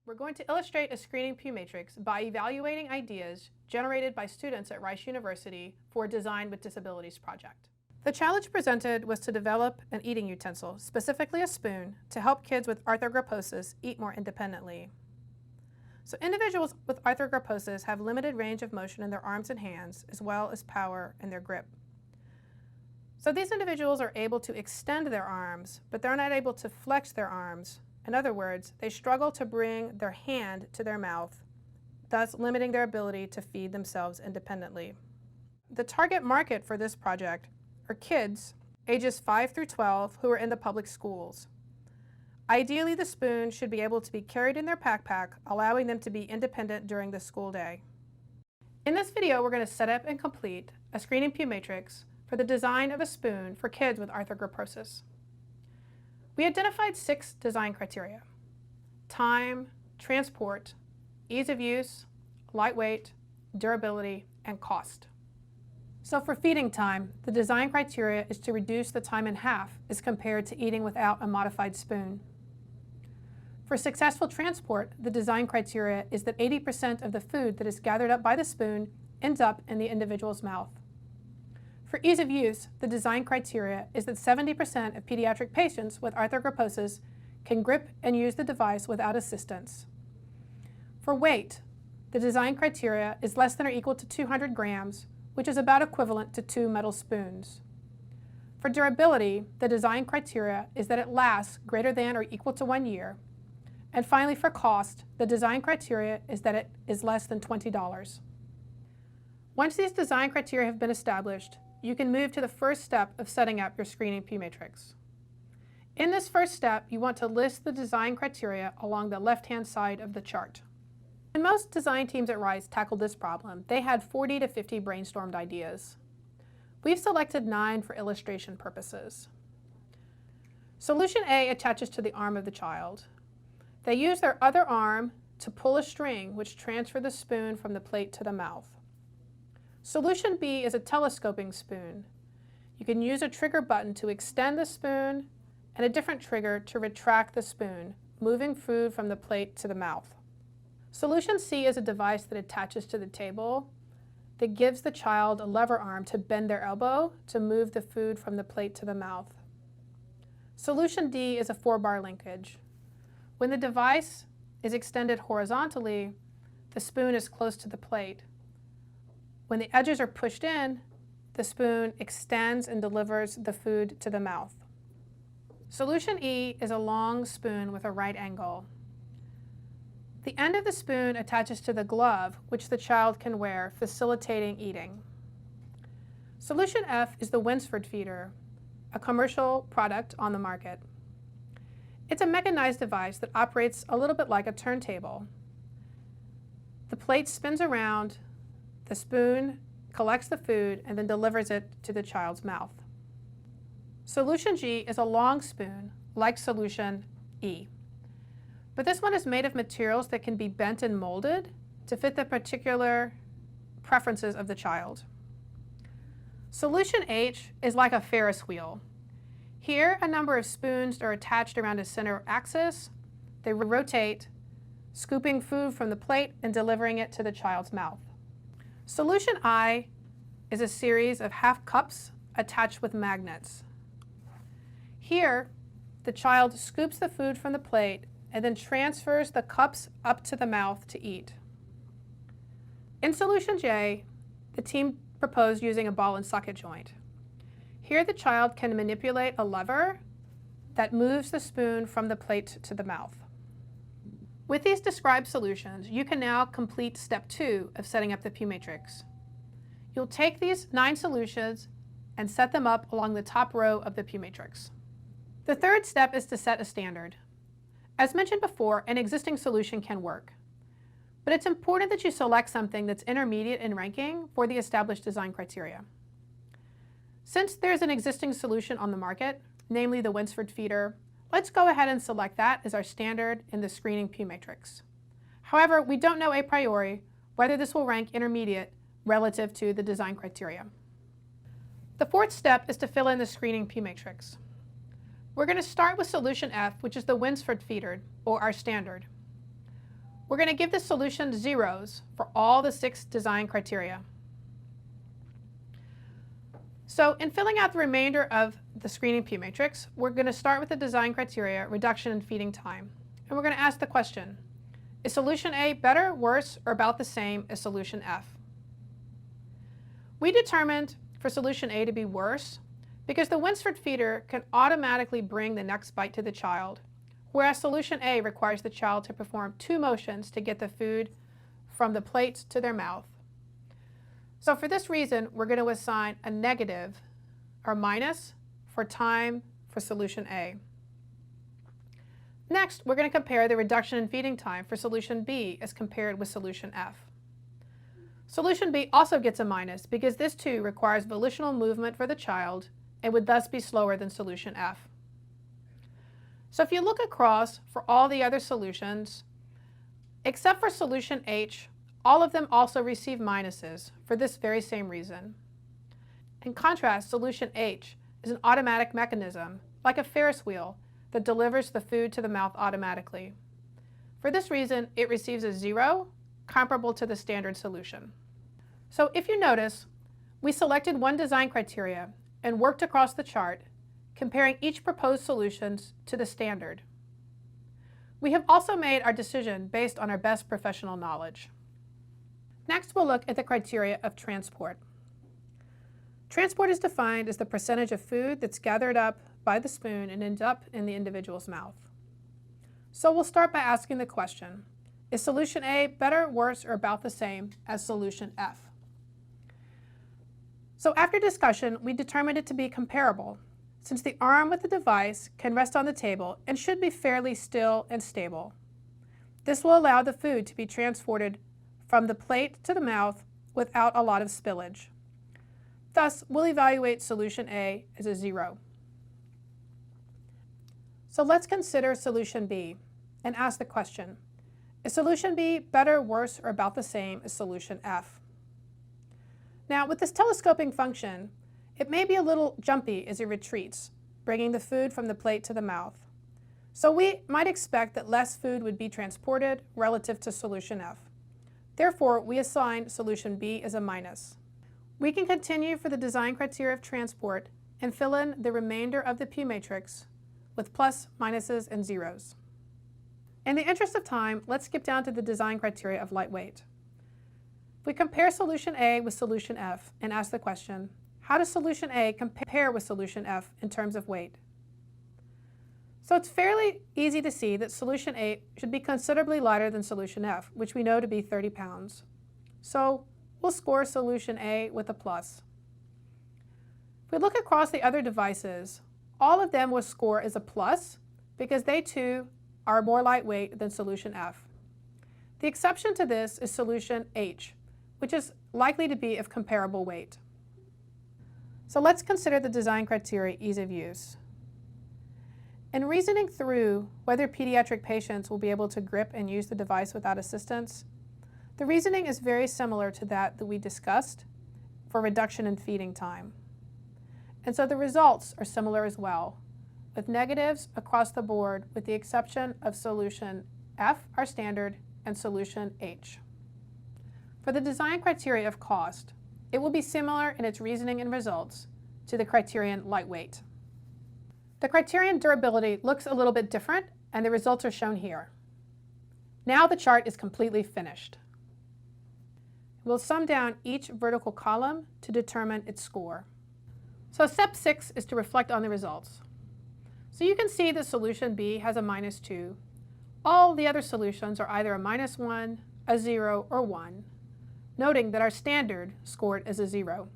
We're going to illustrate a screening Pew matrix by evaluating ideas generated by students at Rice University for a Design with Disabilities project. The challenge presented was to develop an eating utensil, specifically a spoon, to help kids with arthrogryposis eat more independently. So individuals with arthrogryposis have limited range of motion in their arms and hands, as well as power in their grip. So these individuals are able to extend their arms, but they're not able to flex their arms. In other words, they struggle to bring their hand to their mouth, thus limiting their ability to feed themselves independently. The target market for this project are kids ages 5 through 12 who are in the public schools. Ideally, the spoon should be able to be carried in their backpack, allowing them to be independent during the school day. In this video, we're going to set up and complete a screening Pew matrix for the design of a spoon for kids with arthrogryposis. We identified 6 design criteria: time, transport, ease of use, lightweight, durability, and cost. So for feeding time, the design criteria is to reduce the time in half as compared to eating without a modified spoon. For successful transport, the design criteria is that 80% of the food that is gathered up by the spoon ends up in the individual's mouth. For ease of use, the design criteria is that 70% of pediatric patients with arthrogryposis can grip and use the device without assistance. For weight, the design criteria is less than or equal to 200 grams, which is about equivalent to 2 metal spoons. For durability, the design criteria is that it lasts greater than or equal to 1 year. And finally, for cost, the design criteria is that it is less than $20. Once these design criteria have been established, you can move to the first step of setting up your screening Pew matrix. In this first step, you want to list the design criteria along the left-hand side of the chart. When most design teams at Rice tackled this problem, they had 40 to 50 brainstormed ideas. We've selected 9 for illustration purposes. Solution A attaches to the arm of the child. They use their other arm to pull a string which transfers the spoon from the plate to the mouth. Solution B is a telescoping spoon. You can use a trigger button to extend the spoon and a different trigger to retract the spoon, moving food from the plate to the mouth. Solution C is a device that attaches to the table that gives the child a lever arm to bend their elbow to move the food from the plate to the mouth. Solution D is a 4-bar linkage. When the device is extended horizontally, the spoon is close to the plate. When the edges are pushed in, the spoon extends and delivers the food to the mouth. Solution E is a long spoon with a right angle. The end of the spoon attaches to the glove, which the child can wear, facilitating eating. Solution F is the Winsford Feeder, a commercial product on the market. It's a mechanized device that operates a little bit like a turntable. The plate spins around, the spoon collects the food, and then delivers it to the child's mouth. Solution G is a long spoon, like Solution E. But this one is made of materials that can be bent and molded to fit the particular preferences of the child. Solution H is like a Ferris wheel. Here, a number of spoons are attached around a center axis. They rotate, scooping food from the plate and delivering it to the child's mouth. Solution I is a series of half cups attached with magnets. Here, the child scoops the food from the plate and then transfers the cups up to the mouth to eat. In Solution J, the team proposed using a ball and socket joint. Here, the child can manipulate a lever that moves the spoon from the plate to the mouth. With these described solutions, you can now complete step 2 of setting up the Pew matrix. You'll take these 9 solutions and set them up along the top row of the Pew matrix. The third step is to set a standard. As mentioned before, an existing solution can work, but it's important that you select something that's intermediate in ranking for the established design criteria. Since there's an existing solution on the market, namely the Winsford Feeder, let's go ahead and select that as our standard in the screening Pew matrix. However, we don't know a priori whether this will rank intermediate relative to the design criteria. The fourth step is to fill in the screening Pew matrix. We're going to start with Solution F, which is the Winsford Feeder, or our standard. we're going to give the solution zeros for all the 6 design criteria. So in filling out the remainder of the screening Pew matrix, we're going to start with the design criteria, reduction in feeding time. And we're going to ask the question, is solution A better, worse, or about the same as solution F? We determined for solution A to be worse because the Winsford Feeder can automatically bring the next bite to the child, whereas solution A requires the child to perform 2 motions to get the food from the plate to their mouth. So for this reason, we're going to assign a negative or minus for time for solution A. Next, we're going to compare the reduction in feeding time for solution B as compared with solution F. Solution B also gets a minus because this too requires volitional movement for the child and would thus be slower than solution F. So if you look across for all the other solutions, except for solution H, all of them also receive minuses for this very same reason. In contrast, solution H is an automatic mechanism, like a Ferris wheel, that delivers the food to the mouth automatically. For this reason, it receives a 0, comparable to the standard solution. So if you notice, we selected one design criteria and worked across the chart, comparing each proposed solutions to the standard. We have also made our decision based on our best professional knowledge. Next, we'll look at the criteria of transport. Transport is defined as the percentage of food that's gathered up by the spoon and ends up in the individual's mouth. So we'll start by asking the question, is solution A better, worse, or about the same as solution F? So after discussion, we determined it to be comparable, since the arm with the device can rest on the table and should be fairly still and stable. This will allow the food to be transported from the plate to the mouth without a lot of spillage. Thus, we'll evaluate solution A as a 0. So let's consider solution B and ask the question, is solution B better, worse, or about the same as solution F? Now, with this telescoping function, it may be a little jumpy as it retreats, bringing the food from the plate to the mouth. So we might expect that less food would be transported relative to solution F. Therefore, we assign solution B as a minus. We can continue for the design criteria of transport and fill in the remainder of the Pew matrix with plus, minuses, and zeros. In the interest of time, let's skip down to the design criteria of lightweight. If we compare solution A with solution F and ask the question, how does solution A compare with solution F in terms of weight? So it's fairly easy to see that solution A should be considerably lighter than solution F, which we know to be 30 pounds. So we'll score solution A with a plus. If we look across the other devices, all of them will score as a plus because they too are more lightweight than solution F. The exception to this is solution H, which is likely to be of comparable weight. So let's consider the design criteria ease of use. In reasoning through whether pediatric patients will be able to grip and use the device without assistance, the reasoning is very similar to that we discussed for reduction in feeding time. And so the results are similar as well, with negatives across the board with the exception of solution F, our standard, and solution H. For the design criteria of cost, it will be similar in its reasoning and results to the criterion lightweight. The criterion durability looks a little bit different, and the results are shown here. Now the chart is completely finished. We'll sum down each vertical column to determine its score. So step 6 is to reflect on the results. So you can see the solution B has a -2. All the other solutions are either a -1, a 0, or 1, noting that our standard scored as a 0.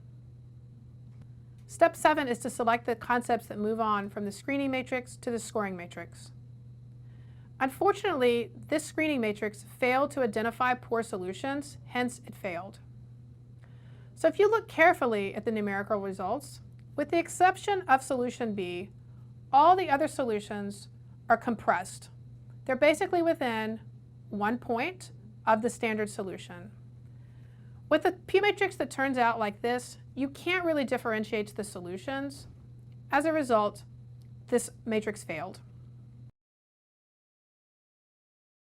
Step 7 is to select the concepts that move on from the screening matrix to the scoring matrix. Unfortunately, this screening matrix failed to identify poor solutions, hence it failed. So if you look carefully at the numerical results, with the exception of solution B, all the other solutions are compressed. They're basically within 1 point of the standard solution. With a Pew matrix that turns out like this, you can't really differentiate the solutions. As a result, this matrix failed.